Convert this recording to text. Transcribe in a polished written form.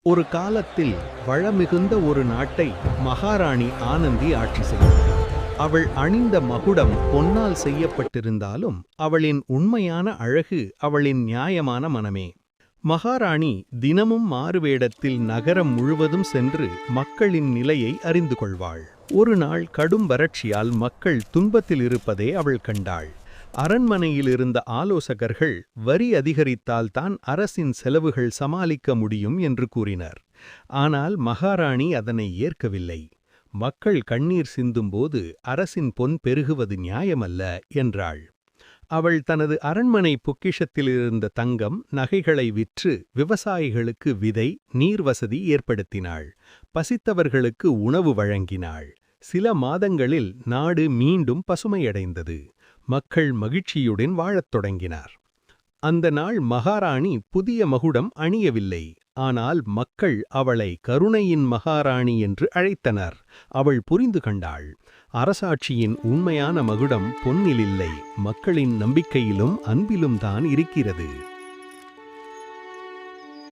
ஒரு காலத்தில் வளமிகுந்த ஒரு நாட்டை மகாராணி ஆனந்தி ஆட்சி செய்தாள். அவள் அணிந்த மகுடம் பொன்னால் செய்யப்பட்டிருந்தாலும் அவளின் உண்மையான அழகு அவளின் நியாயமான மனமே. மகாராணி தினமும் மாறுவேடத்தில் நகரம் முழுவதும் சென்று மக்களின் நிலையை அறிந்து கொள்வாள். ஒரு நாள் கடும் வறட்சியால் மக்கள் துன்பத்தில் இருப்பதை அவள் கண்டாள். அரண்மனையில் இருந்த ஆலோசகர்கள் வரி அதிகரித்தால்தான் அரசின் செலவுகள் சமாளிக்க முடியும் என்று கூறினர். ஆனால் மகாராணி அதனை ஏற்கவில்லை. மக்கள் கண்ணீர் சிந்தும்போது அரசின் பொன் பெருகுவது நியாயமல்ல என்றாள். அவள் தனது அரண்மனை பொக்கிஷத்திலிருந்த தங்கம் நகைகளை விற்று விவசாயிகளுக்கு விதை, நீர் வசதி ஏற்படுத்தினாள். பசித்தவர்களுக்கு உணவு வழங்கினாள். சில மாதங்களில் நாடு மீண்டும் பசுமையடைந்தது. மக்கள் மகிழ்ச்சியுடன் வாழத் தொடங்கினார். அந்த நாள் மகாராணி புதிய மகுடம் அணியவில்லை. ஆனால் மக்கள் அவளை கருணையின் மகாராணி என்று அழைத்தனர். அவள் புரிந்து கொண்டாள். அரசாட்சியின் உண்மையான மகுடம் பொன்னிலில்லை, மக்களின் நம்பிக்கையிலும் அன்பிலும் தான் இருக்கிறது.